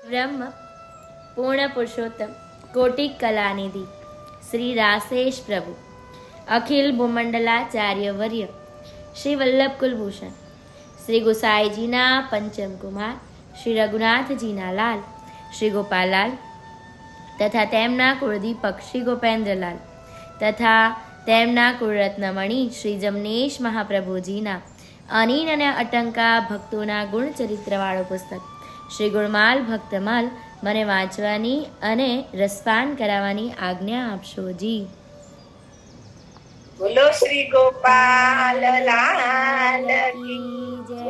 બ્રહ્મ પૂર્ણ પુરુષોત્તમ કોટિક કલાનિધિ શ્રી રાસેશ પ્રભુ અખિલ ભૂમંડલાચાર્ય વર્ય શ્રી વલ્લભ કુલભૂષણ શ્રી ગુસાઈજીના પંચમ કુમાર શ્રી રઘુનાથજીના લાલ શ્રી ગોપાલલાલ તથા તેમના કુળદીપક શ્રી ગોપેન્દ્રલાલ તથા તેમના કુળરત્નમણી શ્રી જમનેશ મહાપ્રભુજીના અનીન અને અટંકા ભક્તોના ગુણચરિત્રવાળો પુસ્તક શ્રી ગુણમાલ ભક્તમાલ મને વાંચવાની અને રસપાન કરાવવાની આજ્ઞા આપશો જી. બોલો શ્રી ગોપાલ લાલ કી જય,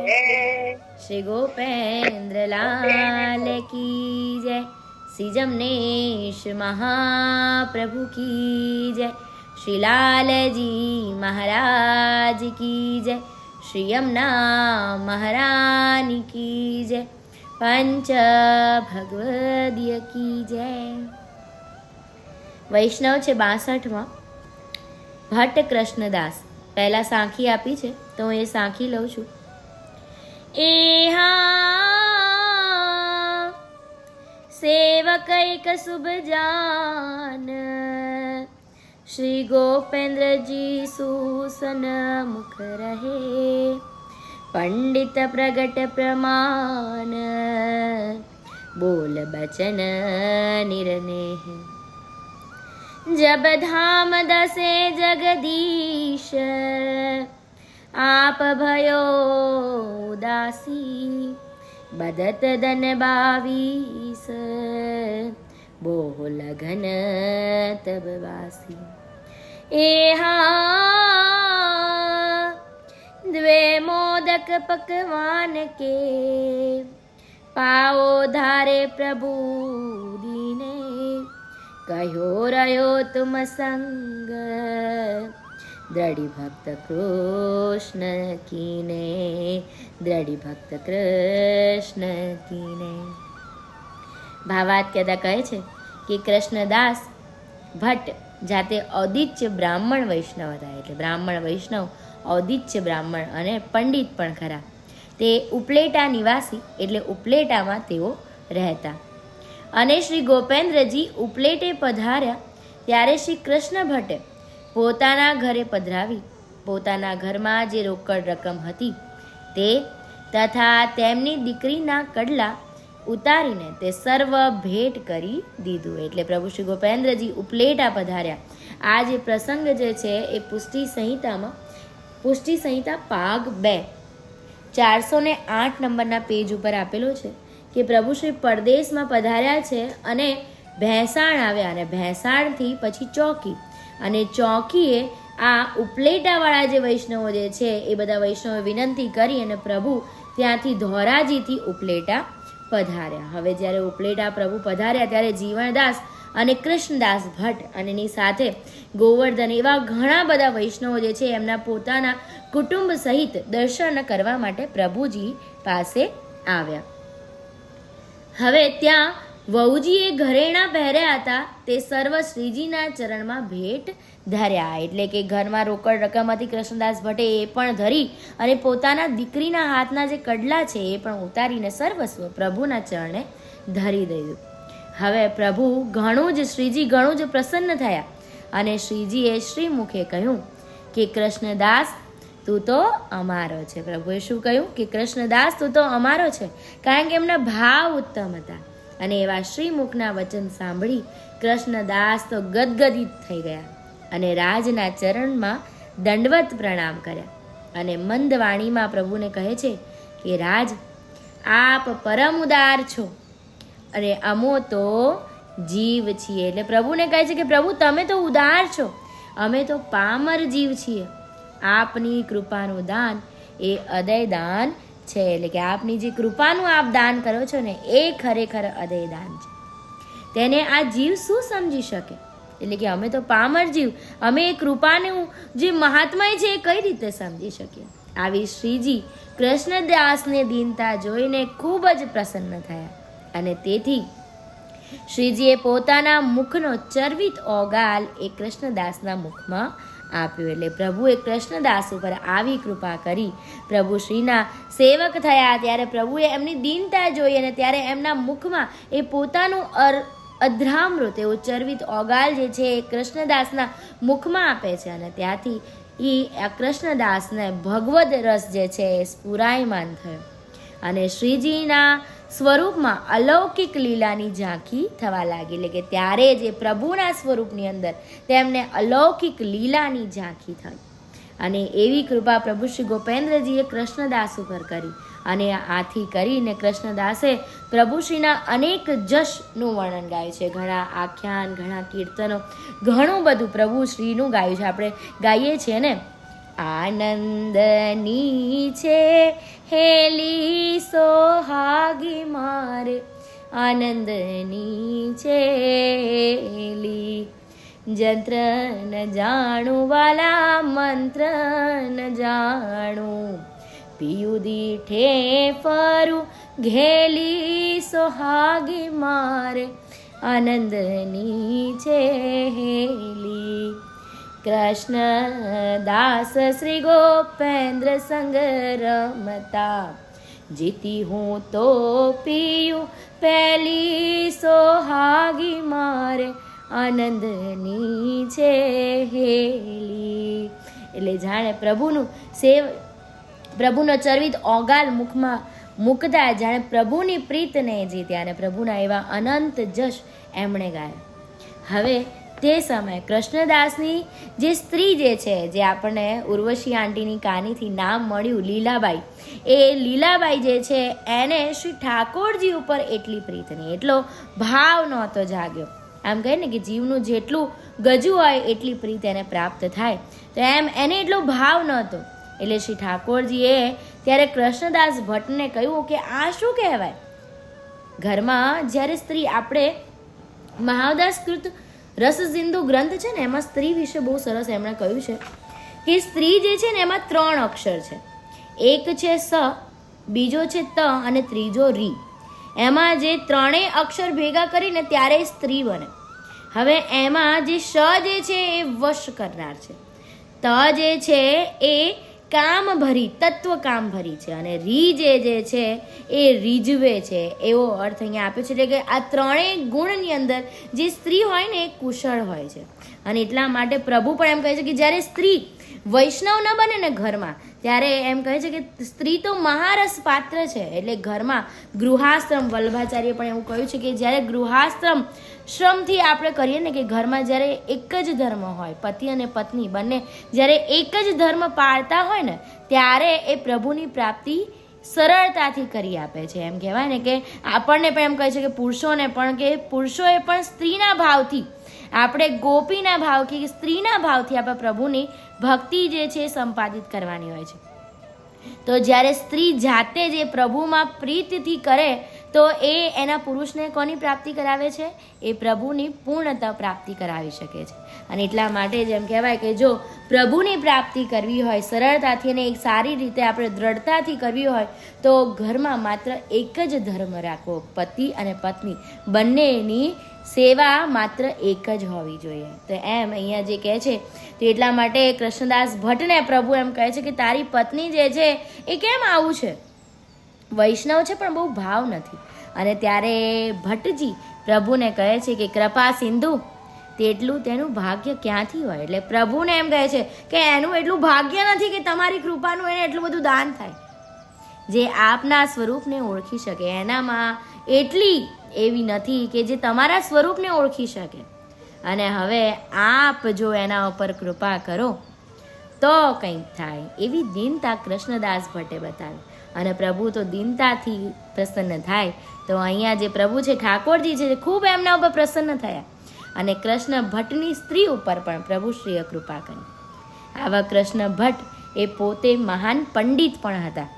શ્રી ગોપેન્દ્ર લાલ કી જય, શ્રી જમનેશ મહાપ્રભુ કી જય, શ્રી લાલજી મહારાજ કી જય, શ્રી યમુના મહારાની કી જય, પંચ ભગવદીય કી જય. વૈષ્ણવ છે 62માં ભટ્ટ કૃષ્ણદાસ. પહેલા સાંખી આપી છે તો હું એ સાંખી લઉં છું. એહા સેવકૈક શુભ જાન શ્રી ગોપેન્દ્રજી સુસન મુખ રહે, पंडित प्रगट प्रमाण बोल बचन निरनेह, जब धाम दसे जगदीश आप भयो उदासी, बदत दन 22 बोल घन तब वासी. एहा द्वे मोदक पकवान के पाओ धारे प्रभु दीने, कहो रयो तुम संग द्रढ़ी भक्त कृष्ण कीने, द्रढ़ी भक्त कृष्ण कीने. ભાવાત કહેતા કહે છે કે કૃષ્ણદાસ ભટ્ટ જાતે ઔદિત્ય બ્રાહ્મણ વૈષ્ણવ હતા. એટલે બ્રાહ્મણ વૈષ્ણવ ઔદિત્ય બ્રાહ્મણ અને પંડિત પણ ખરા. તે ઉપલેટા નિવાસી એટલે ઉપલેટામાં તેઓ રહેતા. અને શ્રી ગોપેન્દ્રજી ઉપલેટે પધાર્યા ત્યારે શ્રી કૃષ્ણ ભટ્ટે પોતાના ઘરે પધરાવી પોતાના ઘરમાં જે રોકડ રકમ હતી તે તથા તેમની દીકરીના કડલા ઉતારીને તે સર્વ ભેટ કરી દીધું. એટલે પ્રભુ શ્રી ગોપેન્દ્રજી ઉપલેટા પધાર્યા. આ જે પ્રસંગ જે છે એ પુષ્ટિ સંહિતા ભાગ 2 408 નંબરના પેજ ઉપર આપેલો છે કે પ્રભુ શ્રી પરદેશમાં પધાર્યા છે અને ભેંસાણ આવ્યા અને ભેંસાણથી પછી ચોકી અને ચોકીએ આ ઉપલેટાવાળા જે વૈષ્ણવો જે છે એ બધા વૈષ્ણવોએ વિનંતી કરી અને પ્રભુ ત્યાંથી ધોરાજીથી ઉપલેટા પધાર્યા. હવે જ્યારે ઉપલેટા પ્રભુ પધાર્યા ત્યારે જીવણદાસ અને કૃષ્ણદાસ ભટ્ટ અને એની સાથે ગોવર્ધન એવા ઘણા બધા વૈષ્ણવો જે છે એમના પોતાના કુટુંબ સહિત દર્શન કરવા માટે પ્રભુજી પાસે આવ્યા. હવે ત્યાં વહુજીએ ઘરેણાં પહેર્યા હતા તે સર્વ શ્રીજીના ચરણમાં ભેટ ધર્યા. એટલે કે ઘરમાં રોકડ રકમ હતી કૃષ્ણદાસ ભટ્ટે એ પણ ધરી અને પોતાના દીકરીના હાથના જે કડલા છે એ પણ ઉતારીને સર્વસ્વ પ્રભુના ચરણે ધરી દીધું. હવે પ્રભુ શ્રીજી ઘણું જ પ્રસન્ન થયા અને શ્રીજીએ શ્રીમુખે કહ્યું કે કૃષ્ણદાસ તું તો અમારો છે. પ્રભુએ શું કહ્યું કે કૃષ્ણદાસ તું તો અમારો છે, કારણ કે એમના ભાવ ઉત્તમ હતા. અને એવા શ્રીમુખના વચન સાંભળી કૃષ્ણદાસ તો ગદગદિત થઈ ગયા અને રાજના ચરણમાં દંડવત પ્રણામ કર્યા અને મંદ વાણીમાં પ્રભુને કહે છે કે રાજ આપ પરમ ઉદાર છો અને અમો તો જીવ છીએ. એટલે પ્રભુને કહે છે કે પ્રભુ તમે તો ઉદાર છો, અમે તો પામર જીવ છીએ. આપની કૃપાનું દાન એ અદય દાન છે. એટલે કે આપની જે કૃપાનું આપ દાન કરો છો ને એ ખરેખર અદય દાન છે. તેને આ જીવ શું સમજી શકે? એટલે કે અમે તો પામર જીવ, અમે એ કૃપાનું જે મહાત્મય છે એ કઈ રીતે સમજી શકીએ? આવી શ્રીજી કૃષ્ણદાસને દીનતા જોઈને ખૂબ જ પ્રસન્ન થયા અને તેથી શ્રીજીએ પોતાના મુખનો ચર્વિત ઓગાલ એ કૃષ્ણદાસના મુખમાં આપ્યો. એટલે પ્રભુએ કૃષ્ણદાસ ઉપર આવી કૃપા કરી. પ્રભુ શ્રીના સેવક થયા ત્યારે પ્રભુએ એમની દીનતા જોઈ અને ત્યારે એમના મુખમાં એ પોતાનું અધ્રામૃત એવું ચરવિત ઓગાલ જે છે એ કૃષ્ણદાસના મુખમાં આપે છે અને ત્યાંથી આ કૃષ્ણદાસને ભગવદ રસ જે છે એ સ્ફુરાયમાન થયો અને શ્રીજીના સ્વરૂપમાં અલૌકિક લીલાની ઝાંખી થવા લાગી. એટલે કે ત્યારે જે પ્રભુના સ્વરૂપની અંદર તેમને અલૌકિક લીલાની ઝાંખી થઈ અને એવી કૃપા પ્રભુ શ્રી ગોપેન્દ્રજીએ કૃષ્ણદાસ ઉપર કરી અને આથી કરીને કૃષ્ણદાસે પ્રભુશ્રીના અનેક જશનું વર્ણન ગાયું છે. ઘણા આખ્યાન, ઘણા કીર્તનો, ઘણું બધું પ્રભુશ્રીનું ગાયું છે. આપણે ગાઈએ છીએ ને, આનંદની છે હેલી સોહાગી મારે, આનંદની છે હેલી, જંત્ર ન જાણું વાલા મંત્ર ન જાણું, પિયું દીઠે ફરું ઘેલી સોહાગી મારે, આનંદની છે હેલી. કૃષ્ણદાસ શ્રી ગોપેન્દ્ર સંગ રમતા, જીતી હું તો પિયું પહેલી સોહાગી મારે, આનંદની છે હેલી. એટલે જાણે પ્રભુનો ચરવિત ઓગાલ મુખમાં મૂકતા જાણે પ્રભુની પ્રીતને જીત્યા અને પ્રભુના એવા અનંત જશ એમણે ગાયા. હવે તે સમયે કૃષ્ણદાસની જે સ્ત્રી જે છે, જે આપણને ઉર્વશી આંટીની કાનીથી નામ મળ્યું લીલાબાઈ, એ લીલાબાઈ જે છે એને શ્રી ઠાકોરજી ઉપર એટલી પ્રીતની, એટલો ભાવ નહોતો જાગ્યો. આમ કહે ને કે જીવનું જેટલું ગજુ હોય એટલી પ્રીત એને પ્રાપ્ત થાય, તો એમ એને એટલો ભાવ નહોતો. એટલે શ્રી ઠાકોરજીએ ત્યારે કૃષ્ણદાસ ભટ્ટને કહ્યું કે આ શું કહેવાય? ઘરમાં જ્યારે સ્ત્રી, આપણે મહાવદાસકૃત રસસિંધુ ગ્રંથ છે ને, એમાં સ્ત્રી વિશે બહુ સરસ એમણે કહ્યું છે કે સ્ત્રી જે છે ને એમાં 3 અક્ષર છે. એક છે સ, બીજો છે ત અને ત્રીજો રી. એમાં જે 3 અક્ષર ભેગા કરીને ત્યારે સ્ત્રી બને. હવે એમાં જે શ જે છે એ વશ કરનાર છે, ત જે છે એ કામ ભરી, તત્વ કામ ભરી છે અને રી જે છે એ રીઝવે છે, એવો અર્થ અહીંયા આપ્યો છે. એટલે કે આ 3 ગુણની અંદર જે સ્ત્રી હોય ને એ કુશળ હોય છે. અને એટલા માટે પ્રભુ પણ એમ કહે છે કે જ્યારે સ્ત્રી વૈષ્ણવ ન બને ને ઘરમાં, ત્યારે એમ કહે છે કે સ્ત્રી તો મહારસ પાત્ર છે. એટલે ઘરમાં ગૃહાશ્રમ, વલ્લભાચાર્ય પણ એવું કહ્યું છે કે જ્યારે ગૃહાશ્રમ શ્રમથી આપણે કરીએ ને, કે ઘરમાં જ્યારે એક જ ધર્મ હોય, પતિ અને પત્ની બંને જ્યારે એક જ ધર્મ પાળતા હોય ને, ત્યારે એ પ્રભુની પ્રાપ્તિ સરળતાથી કરી આપે છે. એમ કહેવાય ને કે આપણને પણ એમ કહે છે કે પુરુષોને પણ, કે પુરુષોએ પણ સ્ત્રીના ભાવથી, આપણે ગોપીના ભાવથી, સ્ત્રીના ભાવથી આપણે પ્રભુની ભક્તિ જે છે સંપાદિત કરવાની હોય છે. તો જ્યારે સ્ત્રી જાતે જે પ્રભુમાં પ્રીતિથી કરે તો એ એના પુરુષને કોની પ્રાપ્તિ કરાવે છે? એ પ્રભુની પૂર્ણતા પ્રાપ્તિ કરાવી શકે છે. અને એટલા માટે જ એમ કહેવાય કે જો પ્રભુની પ્રાપ્તિ કરવી હોય સરળતાથી અને એક સારી રીતે આપણે દ્રઢતાથી કરવી હોય તો ઘરમાં માત્ર એક જ ધર્મ રાખવો, પતિ અને પત્ની બંનેની સેવા માત્ર એક જ હોવી જોઈએ. તો એમ અહીંયા જે કહે છે, તો એટલા માટે કૃષ્ણદાસ ભટ્ટને પ્રભુ એમ કહે છે કે તારી પત્ની જે છે એ કેમ આવું છે? વૈષ્ણવ છે પણ બહુ ભાવ નથી. અને ત્યારે ભટ્ટજી પ્રભુને કહે છે કે કૃપા સિંધુ, તેટલું તેનું ભાગ્ય ક્યાંથી હોય? એટલે પ્રભુને એમ કહે છે કે એનું એટલું ભાગ્ય નથી કે તમારી કૃપાનું એને એટલું બધું દાન થાય. જે આપના સ્વરૂપને ઓળખી શકે એનામાં એટલી એવી નથી કે જે તમારા સ્વરૂપને ઓળખી શકે. અને હવે આપ જો એના ઉપર કૃપા કરો તો કંઈક થાય, એવી દીનતા કૃષ્ણદાસ ભટ્ટે બતાવી. અને પ્રભુ તો દીનતાથી પ્રસન્ન થાય. તો અહીંયા જે પ્રભુ છે, ઠાકોરજી છે, ખૂબ એમના ઉપર પ્રસન્ન થયા અને કૃષ્ણ ભટ્ટની સ્ત્રી ઉપર પણ પ્રભુશ્રીએ કૃપા કરી. આવા કૃષ્ણ ભટ્ટ એ પોતે મહાન પંડિત પણ હતા.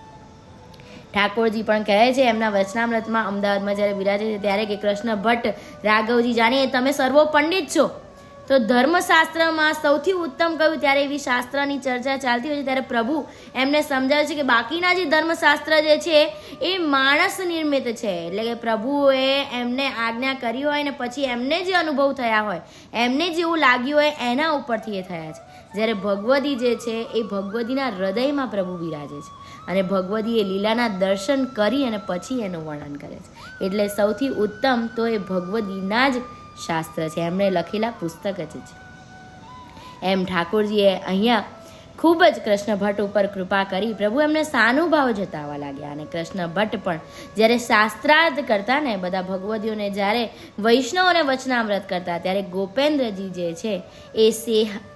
ઠાકોરજી પણ કહે છે એમના વચનામૃતમાં, અમદાવાદમાં જ્યારે બિરાજે છે ત્યારે, કે કૃષ્ણ ભટ્ટ રાઘવજી જાણીએ તમે સર્વો પંડિત છો, તો ધર્મશાસ્ત્રમાં સૌથી ઉત્તમ કયું? ત્યારે એવી શાસ્ત્રની ચર્ચા ચાલતી હોય છે ત્યારે પ્રભુ એમને સમજાવે છે કે બાકીના જે ધર્મશાસ્ત્ર જે છે એ માણસ નિર્મિત છે. એટલે કે પ્રભુએ એમને આજ્ઞા કરી હોય ને પછી એમને જે અનુભવ થયા હોય, એમને જેવું લાગ્યું હોય એના ઉપરથી એ થયા છે. જ્યારે ભગવદી જે છે એ ભગવદીના હૃદયમાં પ્રભુ બિરાજે છે અને ભગવદી એ લીલાના દર્શન કરી અને પછી એનું વર્ણન કરે છે. એટલે સૌથી ઉત્તમ તો એ ભગવદીના જ શાસ્ત્ર છે, એમણે લખેલા પુસ્તક જ છે. એમ ઠાકોરજીએ અહીંયા ખૂબ જ કૃષ્ણ ભટ્ટ ઉપર કૃપા કરી. પ્રભુ એમને સાનુભાવ જતાવવા લાગ્યા અને કૃષ્ણ ભટ્ટ પણ જ્યારે શાસ્ત્રાર્થ કરતા ને બધા ભગવદીઓને જ્યારે વૈષ્ણવોને વચનામૃત કરતા ત્યારે ગોપેન્દ્રજી જે છે એ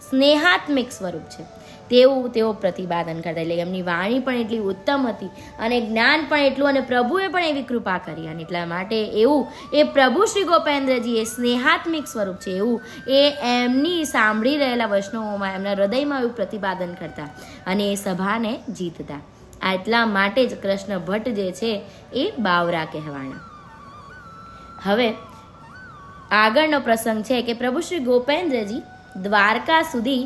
સ્નેહાત્મિક સ્વરૂપ છે તેવું તેઓ પ્રતિપાદન કરતા. એટલે એમની વાણી પણ એટલી ઉત્તમ હતી અને જ્ઞાન પણ એટલું, અને પ્રભુએ પણ એવી કૃપા કરી અને એટલા માટે એવું એ પ્રભુ શ્રી ગોપેન્દ્રજી એ સ્નેહાત્મિક સ્વરૂપ છે એવું એ એમની સાંભળી રહેલા વૈષ્ણવોમાં એમના હૃદયમાં એવું પ્રતિપાદન કરતા અને એ સભાને જીતતા. એટલા માટે જ કૃષ્ણ ભટ્ટ જે છે એ બાવરા કહેવાના. હવે આગળનો પ્રસંગ છે કે પ્રભુ શ્રી ગોપેન્દ્રજી દ્વારકા સુધી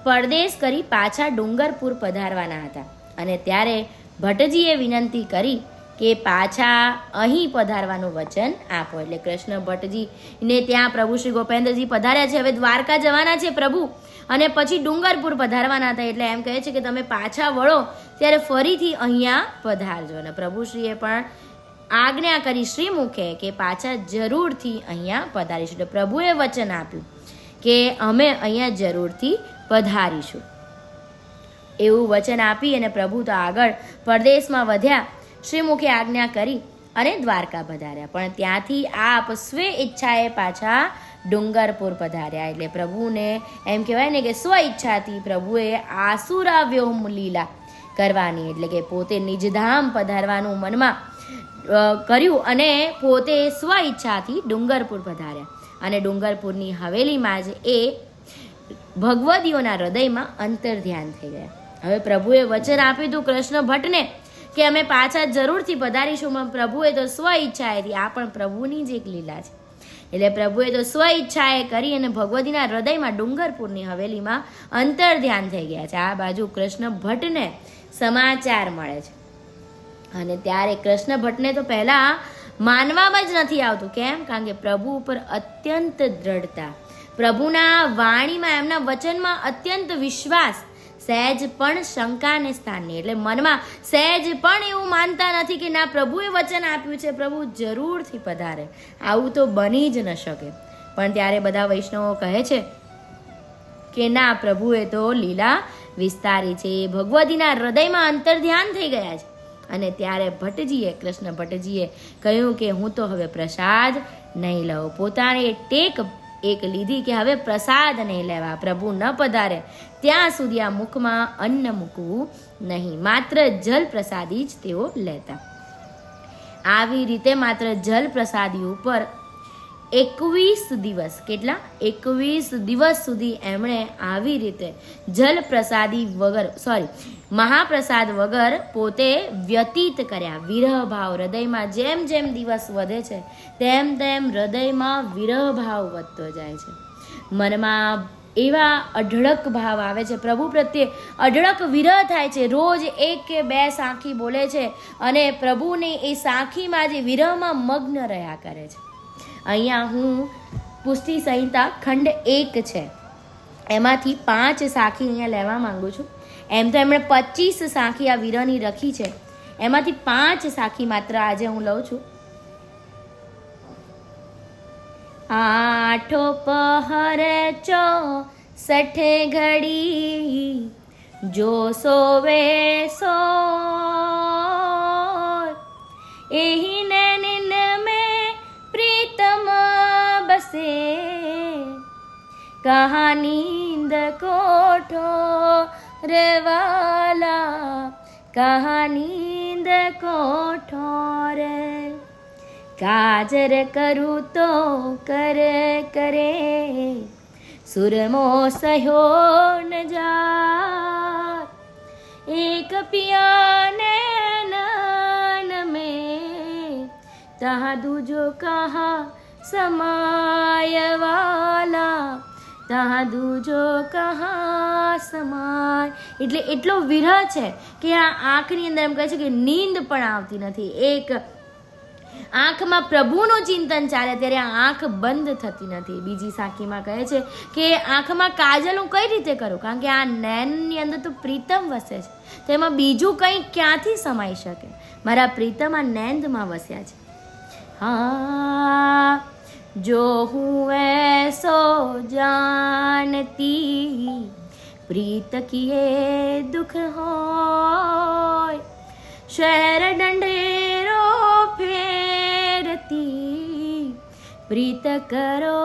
પરદેશ કરી પાછા ડુંગરપુર પધારવાના હતા અને ત્યારે ભટ્ટજીએ વિનંતી કરી કે પાછા અહીં પધારવાનું વચન આપો. એટલે કૃષ્ણ ભટ્ટજીને ત્યાં પ્રભુ શ્રી ગોપેન્દ્રજી પધાર્યા છે, હવે દ્વારકા જવાના છે પ્રભુ અને પછી ડુંગરપુર પધારવાના હતા. એટલે એમ કહે છે કે તમે પાછા વળો ત્યારે ફરીથી અહીંયા પધારજો. અને પ્રભુશ્રીએ પણ આજ્ઞા કરી શ્રીમુખે કે પાછા જરૂરથી અહીંયા પધારીશું. એટલે પ્રભુએ વચન આપ્યું કે અમે અહીંયા જરૂરથી પધારીશું એવું વચન આપી અને પ્રભુ તો આગળ પરદેશમાં વધ્યા. શ્રીમુખે આજ્ઞા કરી અને દ્વારકા પધાર્યા, પણ ત્યાંથી આપ સ્વે ઈચ્છાએ પાછા ડુંગરપુર પધાર્યા. એટલે પ્રભુને એમ કહેવાય ને કે સ્વ ઈચ્છાથી પ્રભુએ આસુરા વ્યોમ લીલા કરવાની, એટલે કે પોતે નિજધામ પધારવાનું મનમાં કર્યું અને પોતે સ્વ ઈચ્છાથી ડુંગરપુર પધાર્યા અને ડુંગરપુરની હવેલીમાં જ એ ભગવદીઓના હૃદયમાં અંતર ધ્યાન થઈ ગયા. હવે પ્રભુએ વચન આપ્યું હતું કૃષ્ણ ભટ્ટને કે અમે પાછા જરૂરથી પધારીશું. પ્રભુએ તો સ્વ ઈચ્છાએથી, આ પણ પ્રભુની જ એક લીલા છે. એટલે પ્રભુએ તો સ્વ ઈચ્છાએ કરી અને ભગવદીના હૃદયમાં ડુંગરપુરની હવેલીમાં અંતર ધ્યાન થઈ ગયા છે. આ બાજુ કૃષ્ણ ભટ્ટને સમાચાર મળે છે અને ત્યારે કૃષ્ણ ભટ્ટને તો પહેલાં માનવામાં જ નથી આવતું. કેમ? કારણ કે પ્રભુ ઉપર અત્યંત દ્રઢતા, પ્રભુના વાણીમાં એમના વચનમાં અત્યંત વિશ્વાસ, સહેજ પણ શંકાને સ્થાનની. એટલે મનમાં સહેજ પણ એવું માનતા નથી કે ના પ્રભુએ વચન આપ્યું છે, પ્રભુ જરૂરથી પધારે, આવું તો બની જ ન શકે. પણ ત્યારે બધા વૈષ્ણવો કહે છે કે ના પ્રભુએ તો લીલા વિસ્તારી છે, ભગવદીના હૃદયમાં અંતર ધ્યાન થઈ ગયા છે. અને ત્યારે ભટ્ટજીએ, કૃષ્ણ ભટ્ટજીએ કહ્યું કે હું તો હવે પ્રસાદ નહીં લઉં. પોતાને ટેક એક લીધી કે હવે પ્રસાદ નહીં લેવા, પ્રભુ ન પધારે ત્યાં સુધી આ મુખમાં અન્ન મૂકવું નહીં, માત્ર જલ પ્રસાદી જ તેઓ લેતા. આવી રીતે માત્ર જલ પ્રસાદી ઉપર 21 દિવસ, કેટલા 21 દિવસ સુધી એમણે આવી રીતે જલ પ્રસાદી વગર, મહાપ્રસાદ વગર પોતે વ્યતીત કર્યા. વિરહ ભાવ હૃદયમાં જેમ જેમ દિવસ વધે છે તેમ તેમ હૃદયમાં વિરહ ભાવ વધતો જાય છે. મનમાં એવા અઢળક ભાવ આવે છે, પ્રભુ પ્રત્યે અઢળક વિરહ થાય છે. રોજ 1 કે 2 સાંખી બોલે છે અને પ્રભુની એ સાંખીમાં જે વિરહમાં મગ્ન રહ્યા કરે છે. અહીંયા હું પુષ્ટિ સંહિતા ખંડ 1 છે એમાંથી 5 સાખી અહીંયા લેવા માંગુ છું. એમ તો એમણે 25 સાખી આ વિરહની રખી છે, એમાંથી 5 સાખી માત્ર આજે હું લઉં છું. આઠો પહર 64 ઘડી જો સોવે સો એહી નૈન में प्रीतम बसे कहाँ नींद कोठो रेवाला कहाँ નીંદ કોઠોરે કાજર કરું તો કરે સુરમો સહ્યો ન જા એક પિયાને નન મેં તહા દૂજો કહા સમાય વાલા તહા દૂજો કહા સમાય. એટલે એટલો વિરહ છે કે આ આંખની અંદર એમ કહે છે કે નીંદ પણ આવતી નથી. એક આંખમાં પ્રભુનું ચિંતન ચાલે ત્યારે આંખ બંધ થતી નથી. બીજી સાખીમાં કહે છે કે આંખમાં કાજલ હું કઈ રીતે કરું, કારણ કે આ નયનની અંદર તો પ્રીતમ વસે છે, તો એમાં બીજું કંઈ ક્યાંથી સમાઈ શકે. મારા પ્રીતમ આ નૈનમાં વસ્યા છે. हाँ जो हूँ ऐसो जानती, प्रीत किए दुख होय, शहर डंडेरो फेरती, प्रीत करो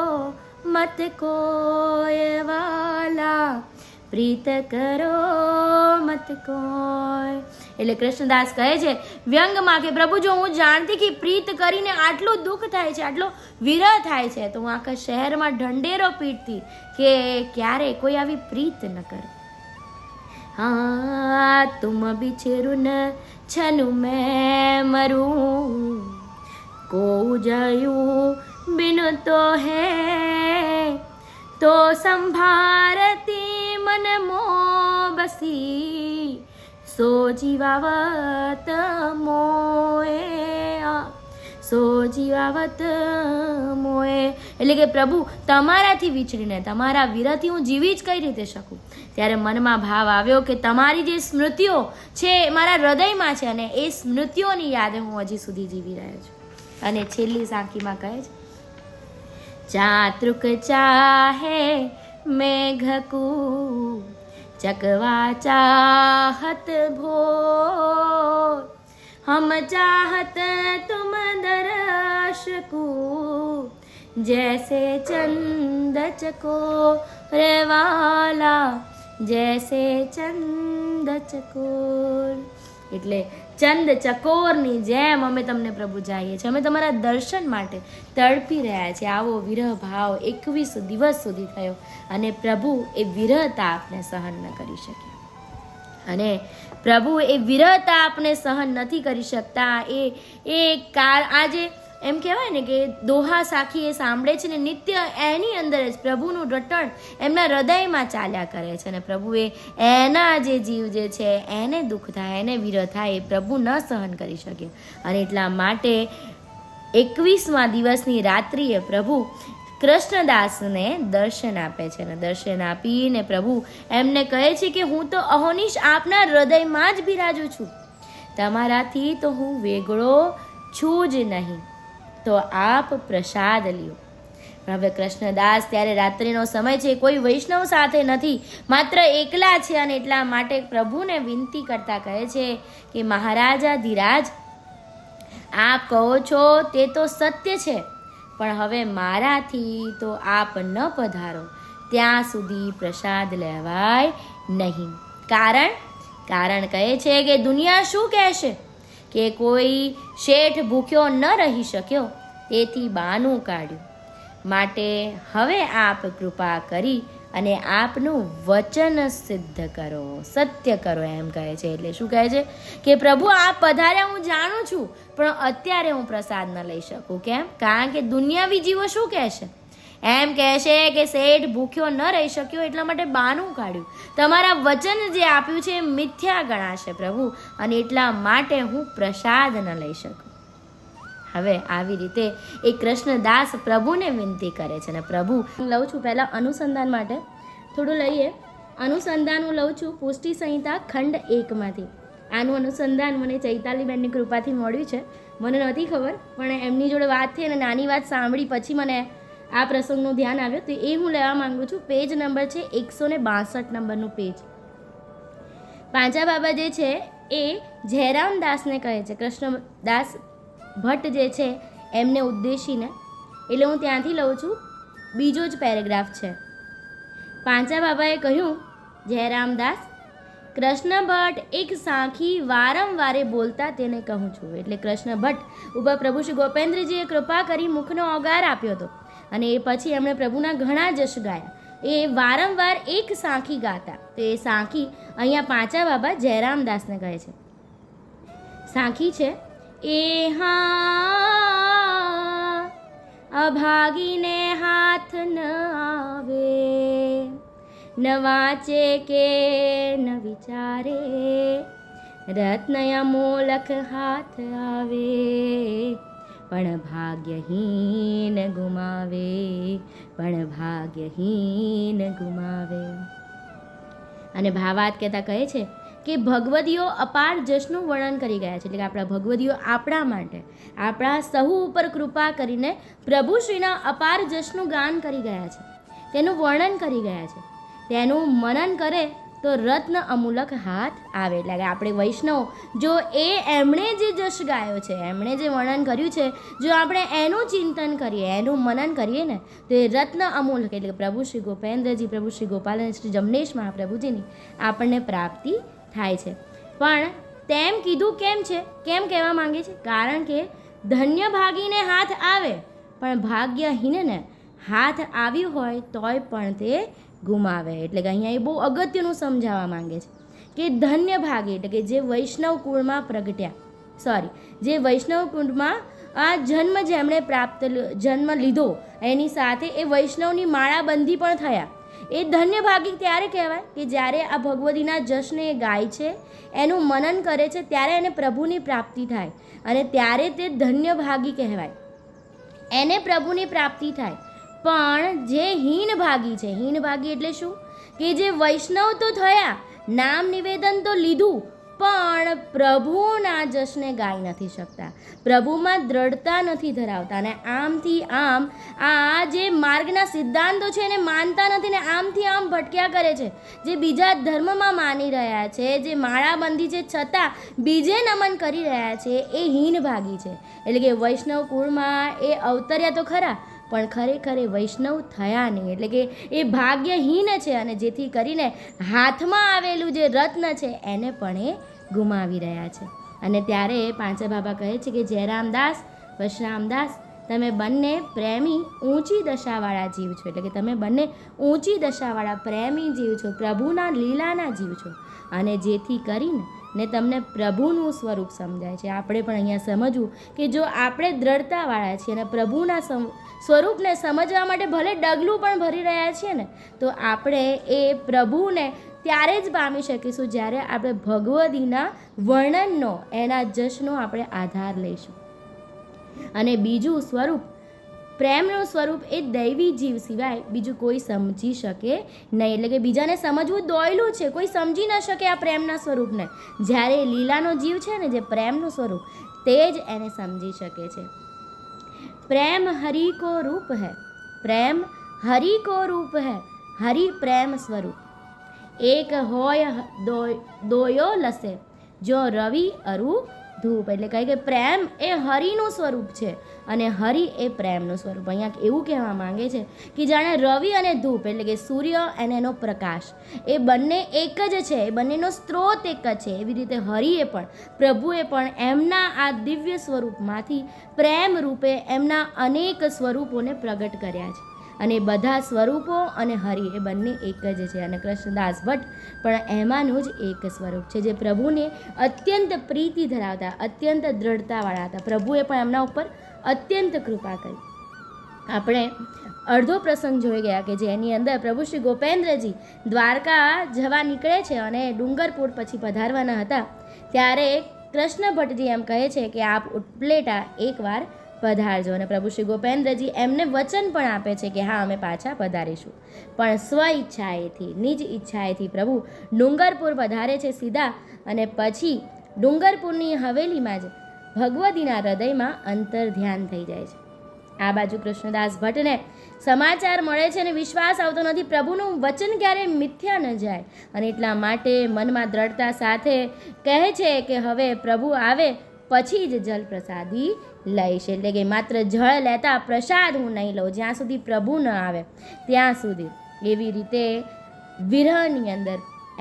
मत कोय वाला, પ્રીત કરો મત કોઈ. એટલે કૃષ્ણદાસ કહે છે વ્યંગમાં કે પ્રભુ જો હું જાણતી કે પ્રીત કરીને આટલું દુઃખ થાય છે, આટલો વિરહ થાય છે, તો હું આખા શહેરમાં ઢંઢેરો પીટતી કે ક્યારે કોઈ આવી પ્રીત ન કરે. હા તુમ બિછરું ન છનું મેં મરું, કો જયું બિન તો હે, તો સંભારતી મન મો બસી, સો જીવાવત મોએ, સો જીવાવત મોએ. એટલે કે પ્રભુ તમારાથી વિછડીને, તમારા વિરહથી હું જીવી જ કઈ રીતે શકું. ત્યારે મનમાં ભાવ આવ્યો કે તમારી જે સ્મૃતિઓ છે મારા હૃદયમાં છે, અને એ સ્મૃતિઓની યાદ હું હજી સુધી જીવી રહ્યો છું. અને છેલ્લી સાખીમાં કહે છે चातृक चाहे मेघ को, चकवा चाहत भोर, हम चाहत तुम दर्श को, जैसे चंद चकोर वाला, जैसे चंद चकोर. એટલે ચંદ ચકોરની જેમ અમે તમને પ્રભુ જઈએ છીએ, અમે તમારા દર્શન માટે તડપી રહ્યા છીએ. આવો વિરહ ભાવ 21 દિવસ સુધી થયો, અને પ્રભુ એ વિરહતા આપણે સહન ન કરી શક્યા. અને પ્રભુ એ વિરહતા આપણે સહન નથી કરી શકતા. આજે એમ કહેવાય ને કે દોહા સાખી એ સાંભળે છે ને નિત્ય એની અંદર જ પ્રભુનું રટણ એમના હૃદયમાં ચાલ્યા કરે છે. અને પ્રભુએ એના જે જીવ જે છે એને દુઃખ થાય, એને વિરહ થાય, એ પ્રભુ ન સહન કરી શકે. અને એટલા માટે 21મા દિવસની રાત્રિએ પ્રભુ કૃષ્ણદાસને દર્શન આપે છે. અને દર્શન આપીને પ્રભુ એમને કહે છે કે હું તો અહોનિશ આપના હૃદયમાં જ બિરાજું છું, તમારાથી તો હું વેગળો છું જ નહીં, તો આપ પ્રસાદ લ્યો. હવે કૃષ્ણદાસ ત્યારે રાત્રિનો સમય છે, કોઈ વૈષ્ણવ સાથે નથી, માત્ર એકલા છે. અને એટલા માટે પ્રભુને વિનંતી કરતા કહે છે કે મહારાજા ધીરાજ, આપ કહો છો તે તો સત્ય છે, પણ હવે મારાથી તો આપ ન પધારો ત્યાં સુધી પ્રસાદ લેવાય નહીં. કારણ કહે છે કે દુનિયા શું કહેશે કે કોઈ શેઠ ભૂખ્યો ન રહી શક્યો, તેથી બહાનું કાઢ્યું. માટે હવે આપ કૃપા કરી અને આપનું વચન સિદ્ધ કરો, સત્ય કરો, એમ કહે છે. એટલે શું કહે છે કે પ્રભુ આપ પધાર્યા હું જાણું છું, પણ અત્યારે હું પ્રસાદ ન લઈ શકું. કેમ? કારણ કે દુનિયાવી જીવો શું કહેશે? એમ કહેશે કે શેઠ ભૂખ્યો ન રહી શક્યો એટલા માટે બહાનું કાઢ્યું. તમારા વચન જે આપ્યું છે એ મિથ્યા ગણાશે પ્રભુ, અને એટલા માટે હું પ્રસાદ ન લઈ શકું. હવે આવી રીતે એ કૃષ્ણદાસ પ્રભુને વિનંતી કરે છે. અને પ્રભુ લઉં છું પહેલાં અનુસંધાન માટે થોડું લઈએ. અનુસંધાન હું લઉં છું પુષ્ટિ સંહિતા ખંડ 1માંથી. આનું અનુસંધાન મને ચૈતાલીબેનની કૃપાથી મળ્યું છે. મને નહોતી ખબર, પણ એમની જોડે વાત થઈ અને નાની વાત સાંભળી પછી મને આ પ્રસંગનું ધ્યાન આવ્યું, તો એ હું લેવા માંગુ છું. પેજ નંબર છે 162 નંબરનું પેજ. પાંચા બાબા જે છે એ જયરામદાસને કહે છે, કૃષ્ણદાસ ભટ્ટ જે છે એમને ઉદ્દેશીને. એટલે હું ત્યાંથી લઉં છું, બીજો જ પેરેગ્રાફ છે. પાંચા બાબાએ કહ્યું, જયરામદાસ, કૃષ્ણ ભટ્ટ એક સાખી વારંવારે બોલતા તેને કહું છું. એટલે કૃષ્ણ ભટ્ટ ઉપર પ્રભુ શ્રી ગોપેન્દ્રજીએ કૃપા કરી મુખનો ઓગાર આપ્યો હતો, અને એ પછી એમણે પ્રભુના ઘણા જશ ગાયા. એ વારંવાર એક સાખી ગાતા. તો એ સાખી અહીંયા પાંચા બાબા જયરામદાસને કહે છે. સાખી છે એ હા અભાગીને હાથ ન આવે, ન વાંચે કે ન વિચારે, રત્ન અમોલક હાથ આવે, પણ ભાગ્યહીન ગુમાવે, પણ ભાગ્યહીન ગુમાવે. અને ભાવાર્થ કહેતા કહે છે કે ભગવદીઓ અપાર જશનું વર્ણન કરી ગયા છે, એટલે કે આપણા ભગવદીઓ આપણા માટે, આપણા સહુ ઉપર કૃપા કરીને પ્રભુશ્રીના અપાર જશનું ગાન કરી ગયા છે, તેનું વર્ણન કરી ગયા છે. તેનું મનન કરે તો રત્ન અમૂલક હાથ આવે. એટલે કે આપણે વૈષ્ણવ જો એમણે જે જશ ગાયો છે, એમણે જે વર્ણન કર્યું છે, જો આપણે એનું ચિંતન કરીએ, એનું મનન કરીએ ને, તો એ રત્ન અમૂલક એટલે પ્રભુ શ્રી ગોપેન્દ્રજી, પ્રભુ શ્રી ગોપાલ અને શ્રી જમનેશ મહાપ્રભુજીની આપણને પ્રાપ્તિ થાય છે. પણ તેમ કીધું કેમ છે, કેમ કહેવા માંગે છે? કારણ કે ધન્ય ભાગીને હાથ આવે, પણ ભાગ્યહીનને હાથ આવ્યું હોય તોય પણ તે ગુમાવે. એટલે કે અહીંયા એ બહુ અગત્યનું સમજાવવા માંગે છે કે ધન્ય ભાગી એટલે કે જે વૈષ્ણવ કુળમાં પ્રગટ્યા, જે વૈષ્ણવ કુળમાં આ જન્મ જેમણે જન્મ લીધો, એની સાથે એ વૈષ્ણવની માળાબંધી પણ થયા, એ ધન્ય ભાગી ત્યારે કહેવાય કે જ્યારે આ ભગવતીના જશને એ ગાય છે, એનું મનન કરે છે, ત્યારે એને પ્રભુની પ્રાપ્તિ થાય, અને ત્યારે તે ધન્ય ભાગી કહેવાય, એને પ્રભુની પ્રાપ્તિ થાય. પણ જે હીન ભાગી છે, હીન ભાગી એટલે શું? કે જે વૈષ્ણવ તો થયા, નામ નિવેદન તો લીધું, પણ પ્રભુના જશને ગાઈ નથી શકતા, પ્રભુમાં દ્રઢતા નથી ધરાવતા, અને આમથી આમ આ જે માર્ગના સિદ્ધાંતો છે એને માનતા નથી, ને આમથી આમ ભટક્યા કરે છે. જે બીજા ધર્મમાં માની રહ્યા છે, જે માળાબંધી છે છતાં બીજે નમન કરી રહ્યા છે, એ હીન ભાગી છે. એટલે કે વૈષ્ણવ કુળમાં એ અવતર્યા તો ખરા, પણ ખરેખર એ વૈષ્ણવ થયા નહીં, એટલે કે એ ભાગ્યહીન છે, અને જેથી કરીને હાથમાં આવેલું જે રત્ન છે એને પણ એ ગુમાવી રહ્યા છે. અને ત્યારે પાંચા બાબા કહે છે કે જયરામદાસ, વશરામદાસ, તમે બંને પ્રેમી ઊંચી દશાવાળા જીવ છો, એટલે કે તમે બંને ઊંચી દશાવાળા પ્રેમી જીવ છો, પ્રભુના લીલાના જીવ છો, અને જેથી કરીને ને તમને પ્રભુનું સ્વરૂપ સમજાય છે. આપણે પણ અહીંયા સમજવું કે જો આપણે દ્રઢતાવાળા છીએ અને પ્રભુના સ્વરૂપને સમજવા માટે ભલે ડગલું પણ ભરી રહ્યા છીએ ને, તો આપણે એ પ્રભુને ત્યારે જ પામી શકીશું જ્યારે આપણે ભગવદીના વર્ણનનો, એના જશનો આપણે આધાર લઈશું. અને બીજું સ્વરૂપ, પ્રેમનું સ્વરૂપ એ દૈવી જીવ સિવાય બીજું કોઈ સમજી શકે નહીં. એટલે કે બીજાને સમજવું દોયલું છે, કોઈ સમજી ન શકે આ પ્રેમના સ્વરૂપને, જ્યારે લીલાનો જીવ છે ને, જે પ્રેમનું સ્વરૂપ, તે જ એને સમજી શકે છે. પ્રેમ હરિ કો રૂપ હૈ, પ્રેમ હરિ કો રૂપ હૈ, હરિ પ્રેમ સ્વરૂપ, એક હોય દોયો લસે, જો રવિ અરુ ધૂપ. એટલે કહે કે પ્રેમ એ હરિનું સ્વરૂપ છે, અને હરિ એ પ્રેમનું સ્વરૂપ. અહીંયા એવું કહેવા માંગે છે કે જાણે રવિ અને ધૂપ એટલે કે સૂર્ય અને એનો પ્રકાશ, એ બંને એક જ છે, એ બંનેનો સ્ત્રોત એક જ છે. એવી રીતે હરિએ પણ, પ્રભુએ પણ એમના આ દિવ્ય સ્વરૂપમાંથી પ્રેમ રૂપે એમના અનેક સ્વરૂપોને પ્રગટ કર્યા છે, અને બધા સ્વરૂપો અને હરિ એ બંને એક જ છે. અને કૃષ્ણદાસ ભટ્ટ પણ એમાંનું જ એક સ્વરૂપ છે, જે પ્રભુને અત્યંત પ્રીતિ ધરાવતા, અત્યંત દ્રઢતાવાળા હતા. પ્રભુએ પણ એમના ઉપર અત્યંત કૃપા કરી. આપણે અડધો પ્રસંગ જોઈ ગયા કે જેની અંદર પ્રભુ શ્રી ગોપેન્દ્રજી દ્વારકા જવા નીકળે છે અને ડુંગરપુર પછી પધારવાના હતા, ત્યારે કૃષ્ણ ભટ્ટજી એમ કહે છે કે આપ ઉપલેટા એકવાર પધારજો. અને પ્રભુ શ્રી ગોપેન્દ્રજી એમને વચન પણ આપે છે કે હા, અમે પાછા પધારીશું. પણ સ્વ ઈચ્છાએથી, નિજ ઈચ્છાએથી પ્રભુ ડુંગરપુર પધારે છે સીધા, અને પછી ડુંગરપુરની હવેલીમાં જ ભગવતીના હૃદયમાં અંતર ધ્યાન થઈ જાય છે. આ બાજુ કૃષ્ણદાસ ભટ્ટને સમાચાર મળે છે અને વિશ્વાસ આવતો નથી, પ્રભુનું વચન ક્યારે મિથ્યા ન જાય, અને એટલા માટે મનમાં દ્રઢતા સાથે કહે છે કે હવે પ્રભુ આવે પછી જ જલ પ્રસાદી લઈશ. એટલે કે માત્ર જળ લેતા પ્રસાદ હું નહીં લઉં, જ્યાં સુધી પ્રભુ ન આવે ત્યાં સુધી. એવી રીતે વિરહની અંદર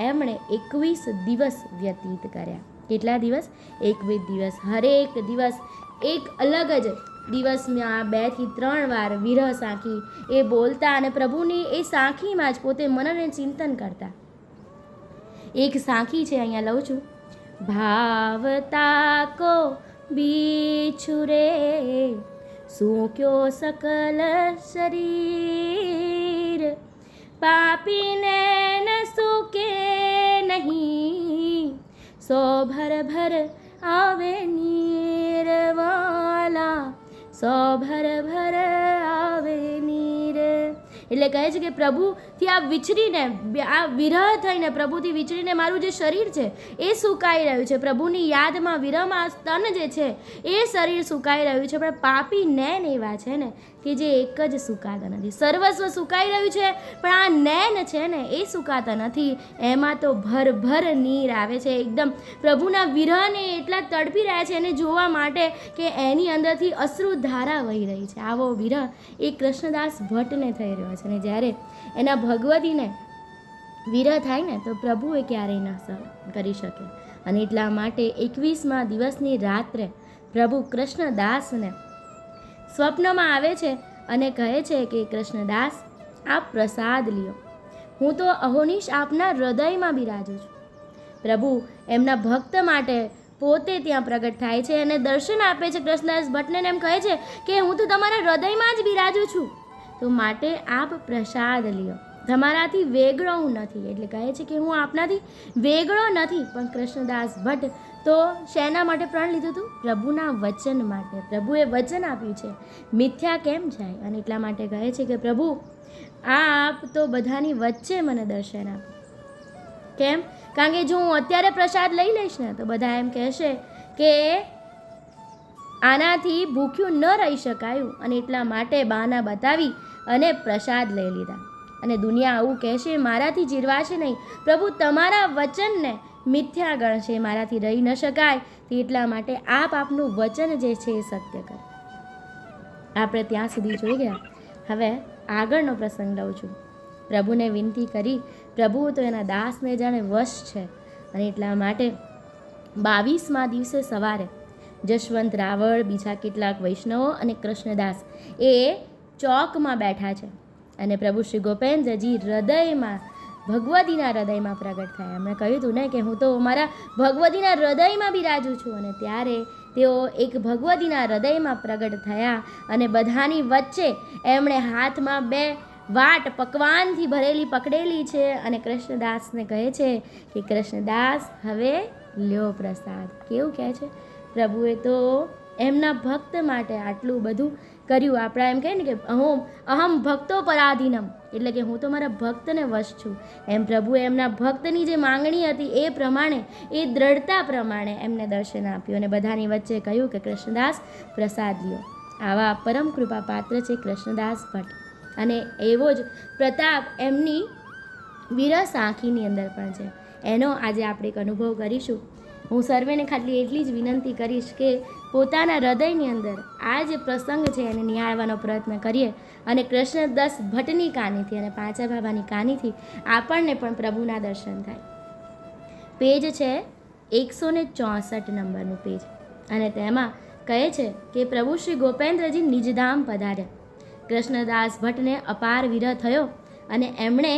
એમણે 21 દિવસ વ્યતીત કર્યા. કેટલા દિવસ? 21 દિવસ. હરેક દિવસ એક અલગ જ દિવસમાં 2 થી 3 વાર વિરહ સાંખી એ બોલતા, અને પ્રભુની એ સાંખીમાં જ પોતે મનને ચિંતન કરતા. એક સાંખી છે, અહીંયા લઉં છું. ભાવતા કો બીછુરે સૂક્યો સકલ શરીર, પાપીને ન સૂકે નહીં, સો ભર ભર આવે નીરવાલા, સો ભર ભર આવે નીર. એટલે કહે છે કે પ્રભુથી આ વિચરીને, આ વિરહ થઈને પ્રભુથી વિચરીને મારું જે શરીર છે એ સુકાઈ રહ્યું છે. પ્રભુની યાદમાં વિરહમાં તન જે છે એ શરીર સુકાઈ રહ્યું છે. પણ પાપી નૈન એવા છે ને કે જે એક જ સુકાતા નથી. સર્વસ્વ સુકાઈ રહ્યું છે પણ આ નૈન છે ને એ સુકાતા નથી. એમાં તો ભર ભર નીર આવે છે. એકદમ પ્રભુના વિરહને એટલા તડપી રહ્યા છે એને જોવા માટે કે એની અંદરથી અશ્રુ ધારા વહી રહી છે. આવો વિરહ એ કૃષ્ણદાસ ભટ્ટને થઈ રહ્યો છે. અને જ્યારે એના ભગવતીને વિરહ થાય ને તો પ્રભુ એ ક્યારેય ન સહન કરી શકે. અને એટલા માટે 21મા દિવસની રાત્રે પ્રભુ કૃષ્ણદાસને સ્વપ્નમાં આવે છે અને કહે છે કે કૃષ્ણદાસ, આપ પ્રસાદ લ્યો, હું તો અહોનિશ આપના હૃદયમાં બિરાજું છું. પ્રભુ એમના ભક્ત માટે પોતે ત્યાં પ્રગટ થાય છે અને દર્શન આપે છે કૃષ્ણદાસ ભટ્ટને. એમ કહે છે કે હું તો તમારા હૃદયમાં જ બિરાજું છું, તો માટે આપ પ્રસાદ લ્યો, તમારાથી વેગળો હું નથી. એટલે કહે છે કે હું આપનાથી વેગળો નથી. પણ કૃષ્ણદાસ ભટ્ટ તો શેના માટે પ્રણ લીધું હતું? પ્રભુના વચન માટે. પ્રભુએ વચન આપ્યું છે, મિથ્યા કેમ જાય? અને એટલા માટે કહે છે કે પ્રભુ આપ તો બધાની વચ્ચે મને દર્શન આપો. કેમ? કારણ કે જો હું અત્યારે પ્રસાદ લઈ લઈશ ને તો બધા એમ કહેશે કે આનાથી ભૂખ્યું ન રહી શકાયું. અને એટલા માટે બહાના બતાવી અને પ્રસાદ લઈ લીધા. અને દુનિયા આવું કહેશે, મારાથી જીરવાશે નહીં. પ્રભુ તમારા વચનને મિથ્યા ગણશે, મારાથી રહી ન શકાય. એટલા માટે આપ આપનું વચન જે છે એ સત્ય કરો. આપણે ત્યાં સુધી જોઈ ગયા. હવે આગળનો પ્રસંગ લઉં છું. પ્રભુને વિનંતી કરી, પ્રભુ તો એના દાસને જાણે વશ છે. અને એટલા માટે 22મા દિવસે સવારે જશવંત રાવળ, બીજા કેટલાક વૈષ્ણવો અને કૃષ્ણદાસ એ ચોકમાં બેઠા છે. અને પ્રભુ શ્રી ગોપેન્દ્રજી હૃદયમાં, ભગવતીના હૃદયમાં પ્રગટ થયા. એમણે કહ્યું હતું ને કે હું તો મારા ભગવતીના હૃદયમાં બિરાજું છું. અને ત્યારે તેઓ એક ભગવતીના હૃદયમાં પ્રગટ થયા અને બધાની વચ્ચે એમણે હાથમાં 2 વાટ પકવાનથી ભરેલી પકડેલી છે. અને કૃષ્ણદાસને કહે છે કે કૃષ્ણદાસ, હવે લ્યો પ્રસાદ. કેવું કહે છે? પ્રભુએ તો એમના ભક્ત માટે આટલું બધું કર્યું. આપણા એમ કહે ને કે અહમ ભક્તો પરાધીનમ, એટલે કે હું તો મારા ભક્તને વશ છું. એમ પ્રભુએ એમના ભક્તની જે માંગણી હતી એ પ્રમાણે, એ દ્રઢતા પ્રમાણે એમને દર્શન આપ્યું અને બધાની વચ્ચે કહ્યું કે કૃષ્ણદાસ પ્રસાદ લ્યો. આવા પરમ કૃપા પાત્ર છે કૃષ્ણદાસ ભટ્ટ. અને એવો જ પ્રતાપ એમની વિરહ સાંખીની અંદર પણ છે. એનો આજે આપણે એક અનુભવ કરીશું. હું સર્વેને ખાલી એટલી જ વિનંતી કરીશ કે પોતાના હૃદયની અંદર આ જે પ્રસંગ છે એને નિહાળવાનો પ્રયત્ન કરીએ. અને કૃષ્ણદાસ ભટ્ટની કાનીથી અને પાંચા બાબાની કાનીથી આપણને પણ પ્રભુના દર્શન થાય. પેજ છે 164 નંબરનું પેજ. અને તેમાં કહે છે કે પ્રભુ શ્રી ગોપેન્દ્રજી નિજધામ પધાર્યા. કૃષ્ણદાસ ભટ્ટને અપાર વિરહ થયો અને એમણે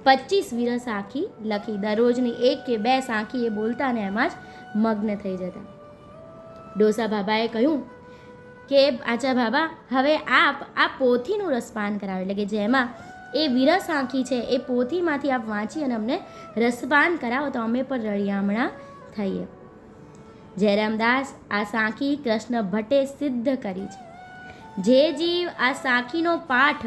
25 વિરહ સાખી લખી. દરરોજની 1 કે 2 સાખી એ બોલતા અને એમાં જ મગ્ન થઈ જતા. ડોસા બાબાએ કહ્યું કે આચા બાબા, હવે આપ આ પોથીનું રસપાન કરાવો. એટલે કે જેમાં એ વિરહ સાખી છે એ પોથીમાંથી આપ વાંચી અને અમને રસપાન કરાવો તો અમે પણ રળિયામણા થઈએ. જયરામદાસ, આ સાખી કૃષ્ણ ભટ્ટે સિદ્ધ કરી છે. જે જીવ આ સાખીનો પાઠ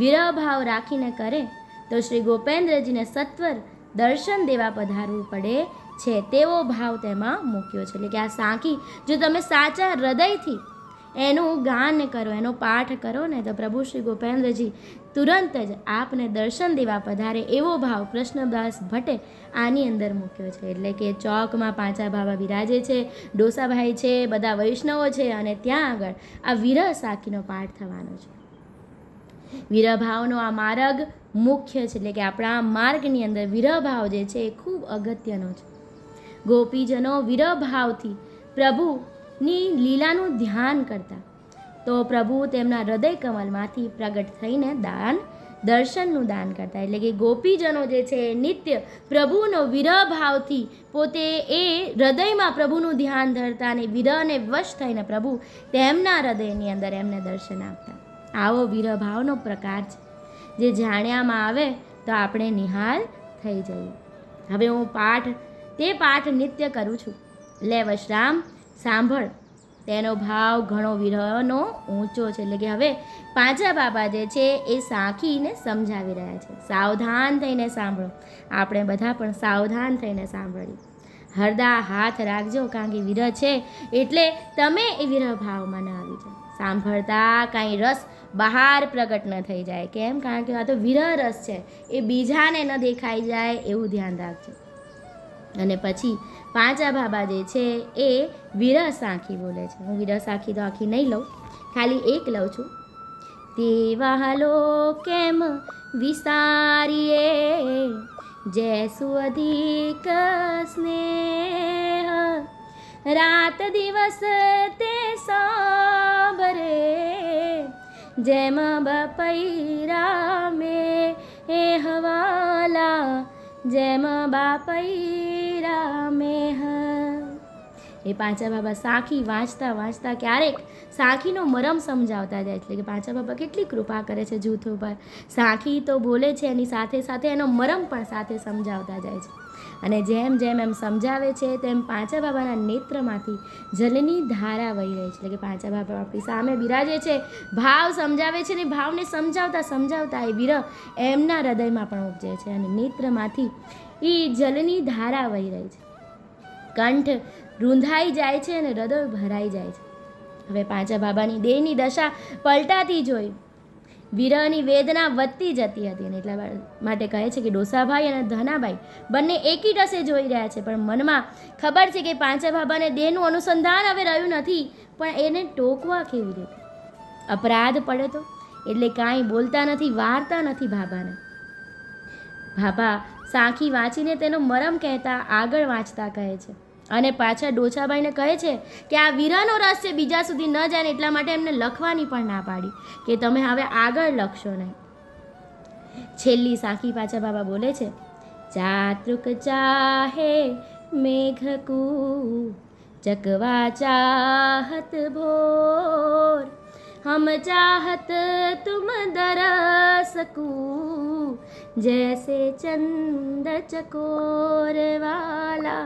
વિરહ ભાવ રાખીને કરે તો શ્રી ગોપેન્દ્રજીને સત્વર દર્શન દેવા પધારવું પડે છે તેવો ભાવ તેમાં મૂક્યો છે. એટલે કે આ સાખી જો તમે સાચા હૃદયથી એનું ગાન કરો, એનો પાઠ કરો ને તો પ્રભુ શ્રી ગોપેન્દ્રજી તુરંત જ આપને દર્શન દેવા પધારે એવો ભાવ કૃષ્ણદાસ ભટ્ટે આની અંદર મૂક્યો છે. એટલે કે ચોકમાં પાંચા બાબા બિરાજે છે, ડોસાભાઈ છે, બધા વૈષ્ણવો છે અને ત્યાં આગળ આ વિરહ સાખીનો પાઠ થવાનો છે. વિરહ ભાવનો આ માર્ગ મુખ્ય છે. એટલે કે આપણા માર્ગની અંદર વિરહ ભાવ જે છે એ ખૂબ અગત્યનો છે. ગોપીજનો વિરહ ભાવથી પ્રભુની લીલાનું ધ્યાન કરતા તો પ્રભુ તેમના હૃદય કમલમાંથી પ્રગટ થઈને દર્શનનું દાન કરતા. એટલે કે ગોપીજનો જે છે નિત્ય પ્રભુનો વિરહ ભાવથી પોતે એ હૃદયમાં પ્રભુનું ધ્યાન ધરતા અને વિરહને વશ થઈને પ્રભુ તેમના હૃદયની અંદર એમને દર્શન આપતા. આવો વિરહ ભાવનો પ્રકાર છે જે જાણ્યામાં આવે તો આપણે નિહાલ થઈ જઈએ. હવે હું તે પાઠ નિત્ય કરું છું. લે વશરામ, સાંભળ. તેનો ભાવ ઘણો વિરહનો ઊંચો છે. એટલે કે હવે પાંચા બાબા જે છે એ સાંખીને સમજાવી રહ્યા છે. સાવધાન થઈને સાંભળો. આપણે બધા પણ સાવધાન થઈને સાંભળીએ. હરદા હાથ રાખજો, કારણ કે વિરહ છે એટલે તમે એ વિરહ ભાવમાં ન આવી જાઓ. સાંભળતા કાંઈ રસ બહાર પ્રગટ ન થઈ જાય. કેમ? કારણ કે આ તો વિરહ રસ છે, એ બીજાને ન દેખાઈ જાય એવું ધ્યાન રાખજો. અને પછી પાંચા બાબા જે છે એ વિરહ સાંખી બોલે છે. હું વિરહ સાંખી તો આખી નહીં લઉં, ખાલી એક લઉં છું. દેવાલો કેમ વિસારીએ જૈસુ અધિક સ્નેહ, રાત દિવસ તે સાંભરે જેમ બપૈરા મેં એ હવાલા, જેમ બાપૈરા મેહ. એ પાંચા બાબા સાંખી વાંચતા વાંચતા ક્યારેક સાંખીનો મરમ સમજાવતા જાય. એટલે કે પાંચા બાબા કેટલી કૃપા કરે છે જૂથ ઉપર. સાંખી તો બોલે છે, એની સાથે સાથે એનો મરમ પણ સાથે સમજાવતા જાય છે. અને જેમ જેમ એમ સમજાવે છે તેમ પાંચા બાબાના નેત્રમાંથી જલની ધારા વહી રહી છે. એટલે કે પાંચા બાબા આપણી સામે બિરાજે છે, ભાવ સમજાવે છે, ને ભાવને સમજાવતા સમજાવતા એ વિરહ એમના હૃદયમાં પણ ઉપજે છે અને નેત્રમાંથી એ જલની ધારા વહી રહી છે. કંઠ રૂંધાઈ જાય છે અને હૃદય ભરાઈ જાય છે. હવે પાંચા બાબાની દેહની દશા પલટાતી જોઈ વિરહની વેદના વધતી જતી હતી. અને એટલા માટે કહે છે કે ડોસાભાઈ અને ધનાભાઈ બંને એકી ટસે જોઈ રહ્યા છે, પણ મનમાં ખબર છે કે પાંચા બાબાને દેહનું અનુસંધાન હવે રહ્યું નથી, પણ એને ટોકવા કેવી રીતે? અપરાધ પડે તો એટલે કાંઈ બોલતા નથી, વારતા નથી બાબાને. બાબા સાંખી વાંચીને તેનો મરમ કહેતા આગળ વાંચતા કહે છે. અને પાછા ડોસાભાઈને કહે છે કે આ વિરહનો રસ છે, બીજા સુધી ન જાય ને એટલા માટે એમને લખવાની પણ ના પાડી કે તમે હવે આગળ લખશો નહીં. છેલ્લી સાંખી પાછા બાબા બોલે છે, ચાતૃક ચાહે મેઘકુ ચકવા ચાહત ભોર, हम चाहत तुम दरसकू जैसे चंद चकोर वाला,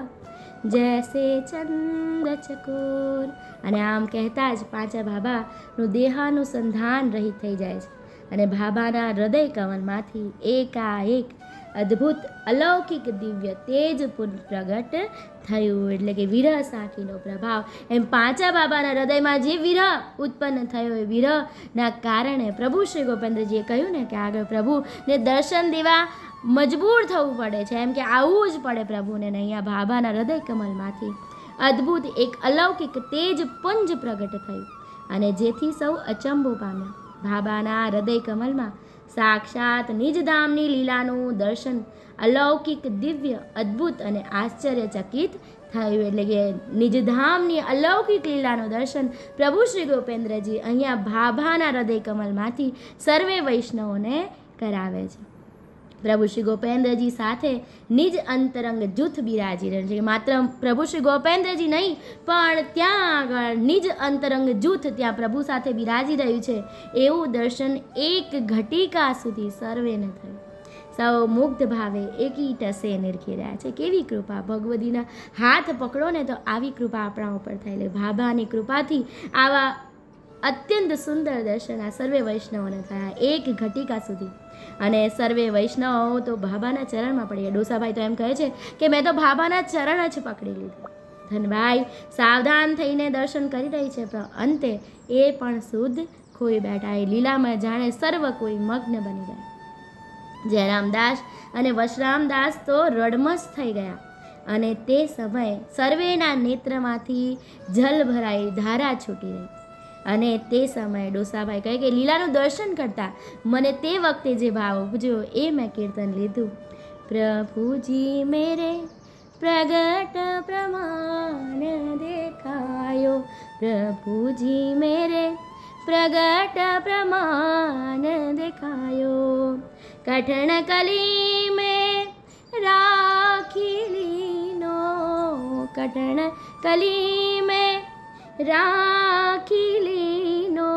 जैसे चंद चकोर. અને આમ કહેતા જ પાંચા બાબાનું દેહાનુસંધાન રહિત થઈ જાય છે અને બાબાના હૃદય કમલમાંથી એકાએક અદ્ભુત અલૌકિક દિવ્ય તેજ પ્રગટ થયું. એટલે કે વિરહ સાંખીનો પ્રભાવ એમ પાંચા બાબાના હૃદયમાં જે વિરહ ઉત્પન્ન થયો એ વિરહના કારણે પ્રભુ શ્રી ગોપેન્દ્રજીએ કહ્યું ને કે આગળ પ્રભુને દર્શન દેવા મજબૂર થવું પડે છે, એમ કે આવવું જ પડે પ્રભુને. અહીંયા બાબાના હૃદય કમલમાંથી અદ્ભુત એક અલૌકિક તેજ પુંજ પ્રગટ થયું અને જેથી સૌ અચંબો પામ્યા. બાબાના હૃદય કમલમાં સાક્ષાત નિજધામની લીલાનું દર્શન અલૌકિક દિવ્ય અદ્ભુત અને આશ્ચર્યચકિત થયું. એટલે કે નિજધામની અલૌકિક લીલાનું દર્શન પ્રભુ શ્રી ગોપેન્દ્રજી અહીંયા બાબાના હૃદય કમલમાંથી સર્વે વૈષ્ણવોને કરાવે છે. પ્રભુ શ્રી ગોપેન્દ્રજી સાથે નિજ અંતરંગ જૂથ બિરાજી રહ્યું છે. માત્ર પ્રભુ શ્રી ગોપેન્દ્રજી નહીં પણ ત્યાં આગળ નિજ અંતરંગ જૂથ ત્યાં પ્રભુ સાથે બિરાજી રહ્યું છે એવું દર્શન એક ઘટિકા સુધી સર્વેને થયું. સૌ મુગ્ધ ભાવે એકી ટસે નિરખી રહ્યા છે. કેવી કૃપા! ભગવદીના હાથ પકડો ને તો આવી કૃપા આપણા ઉપર થયેલી. બાબાની કૃપાથી આવા અત્યંત સુંદર દર્શન આ સર્વે વૈષ્ણવોને થયા એક ઘટિકા સુધી. અને સર્વે વૈષ્ણવો તો બાબાના ચરણમાં પડી ગયા. ડોસાભાઈ તો એમ કહે છે કે મેં તો બાબાના ચરણ જ પકડી લીધા. ધનભાઈ સાવધાન થઈને દર્શન કરી રહી છે, પણ અંતે એ પણ શુદ્ધ ખોઈ બેઠા. એ લીલામાં જાણે સર્વ કોઈ મગ્ન બની ગયા. જયરામદાસ અને વશરામદાસ તો રડમસ થઈ ગયા અને તે સમયે સર્વેના નેત્રમાંથી જલ ભરાઈ ધારા છૂટી રહી. અને તે સમયે ડોસાભાઈ કહે કે લીલાનું દર્શન કરતા મને તે વખતે જે ભાવ ઉપજ્યો એ મેં કીર્તન લીધું. પ્રભુજી મેરે પ્રગટ પ્રમાણ દેખાયો, પ્રભુજી મેરે પ્રગટ પ્રમાણ દેખાયો, કઠણ કલી મેં રાખી લીનો, કઠણ કલી મેં રાખી લીનો,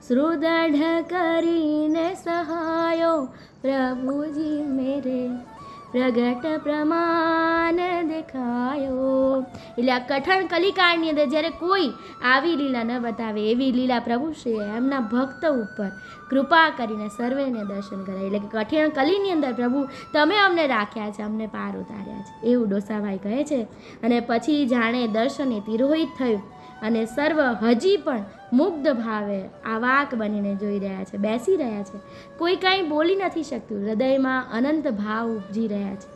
શ્રુદઢ કરીને સહાયો, પ્રભુજી મેરે પ્રગટ પ્રમાણ દેખાયો. એટલે આ કઠણ કલિકાળની અંદર જ્યારે કોઈ આવી લીલા ન બતાવે એવી લીલા પ્રભુશ્રીએ એમના ભક્ત ઉપર કૃપા કરીને સર્વેને દર્શન કરાય. એટલે કે કઠિન કલીની અંદર પ્રભુ તમે અમને રાખ્યા છે, અમને પાર ઉતાર્યા છે એવું ડોસાભાઈ કહે છે. અને પછી જાણે દર્શને તિરોહિત થયું અને સર્વ હજી પણ મુગ્ધ ભાવે આવાક બનીને જોઈ રહ્યા છે, બેસી રહ્યા છે. કોઈ કાંઈ બોલી નથી શકતું, હૃદયમાં અનંત ભાવ ઉપજી રહ્યા છે.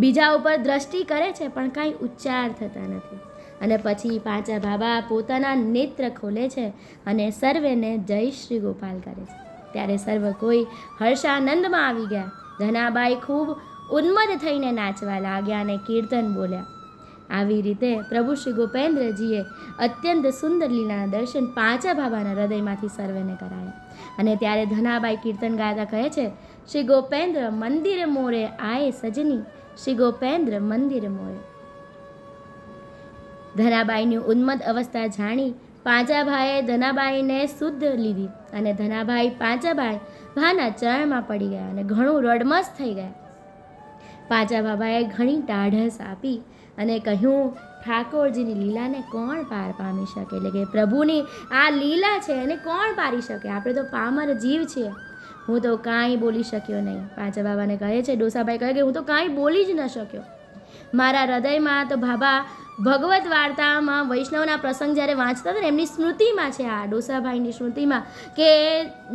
બીજા ઉપર દ્રષ્ટિ કરે છે પણ કાંઈ ઉચ્ચાર થતા નથી. અને પછી પાંચા બાબા પોતાના નેત્ર ખોલે છે અને સર્વેને જય શ્રી ગોપાલ કરે છે. ત્યારે સર્વ કોઈ હર્ષાનંદમાં આવી ગયા. ધનાબાઈ ખૂબ ઉન્મત્ત થઈને નાચવા લાગ્યા અને કીર્તન બોલ્યા. આવી રીતે પ્રભુ શ્રી ગોપેન્દ્રજીએ અત્યંત સુંદર લીલાના દર્શન પાંચા બાબાના હૃદયમાંથી સર્વેને કરાયા. અને ત્યારે ધનાબાઈ કીર્તન ગાતા કહે છે, શ્રી ગોપેન્દ્ર મંદિર મોરે આય સજની, શ્રી ગોપેન્દ્ર મંદિર મોરે. ધનાબાઈની ઉન્મત્ત અવસ્થા જાણી પાંચાભાઈએ ધનાબાઈને શુદ્ધ લીધી અને ધનાભાઈ પાંચાભાઈ ભાના ચરણમાં પડી ગયા અને ઘણું રડમસ થઈ ગયા. પાંચા બાબાએ ઘણી ટાઢસ આપી અને કહ્યું, ઠાકોરજીની લીલાને કોણ પાર પામી શકે? એટલે કે પ્રભુની આ લીલા છે એને કોણ પારી શકે? આપણે તો પામર જીવ છીએ. હું તો કાંઈ બોલી શક્યો નહીં. પાંચા બાબાને કહે છે, ડોસાભાઈ કહે કે હું તો કાંઈ બોલી જ ન શક્યો. મારા હૃદયમાં તો બાબા ભગવત વાર્તામાં વૈષ્ણવના પ્રસંગ જ્યારે વાંચતા હતા ને એમની સ્મૃતિમાં છે, આ ડોસાભાઈની સ્મૃતિમાં, કે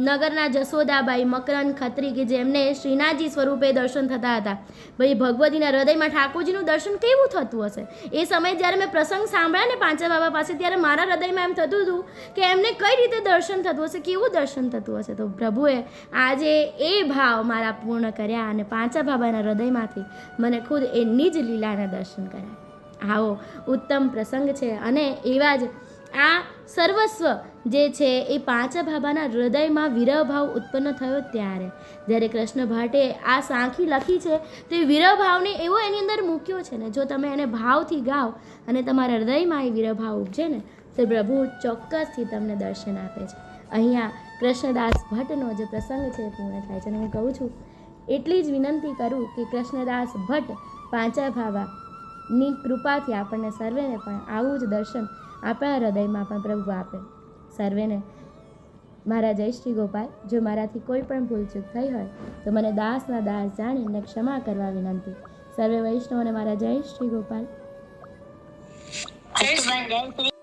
નગરના જશોદાબાઈ મકરન ખત્રી કે જેમને શ્રીનાથજી સ્વરૂપે દર્શન થતા હતા. ભાઈ ભગવતીના હૃદયમાં ઠાકોરજીનું દર્શન કેવું થતું હશે? એ સમયે જ્યારે મેં પ્રસંગ સાંભળ્યા ને પાંચા બાબા પાસે, ત્યારે મારા હૃદયમાં એમ થતું હતું કે એમને કઈ રીતે દર્શન થતું હશે, કેવું દર્શન થતું હશે. તો પ્રભુએ આજે એ ભાવ મારા પૂર્ણ કર્યા અને પાંચા બાબાના હૃદયમાંથી મને ખુદ એની જ લીલાના દર્શન કર્યા. આવો ઉત્તમ પ્રસંગ છે. અને એવા જ આ સર્વસ્વ જે છે એ પાંચા બાબાના હૃદયમાં વિરહભાવ ઉત્પન્ન થયો ત્યારે જ્યારે કૃષ્ણ ભટ્ટે આ સાંખી લખી છે તો એ વિરહભાવને એવો એની અંદર મૂક્યો છે ને, જો તમે એને ભાવથી ગાઓ અને તમારા હૃદયમાં એ વિરહભાવ ઉપજે ને તો પ્રભુ ચોક્કસથી તમને દર્શન આપે છે. અહીંયા કૃષ્ણદાસ ભટ્ટનો જે પ્રસંગ છે એ પૂર્ણ થાય છે. અને હું કહું છું એટલી જ વિનંતી કરું કે કૃષ્ણદાસ ભટ્ટ પાંચા બાબા ની કૃપાથી આપણને સર્વેને પણ આવું જ દર્શન આપણા હૃદયમાં પણ પ્રભુ આપે. સર્વેને મારા જય શ્રી ગોપાલ. જો મારાથી કોઈ પણ ભૂલચૂક થઈ હોય તો મને દાસના દાસ જાણીને ક્ષમા કરવા વિનંતી. સર્વે વૈષ્ણવને મારા જય શ્રી ગોપાલ. જય શ્રી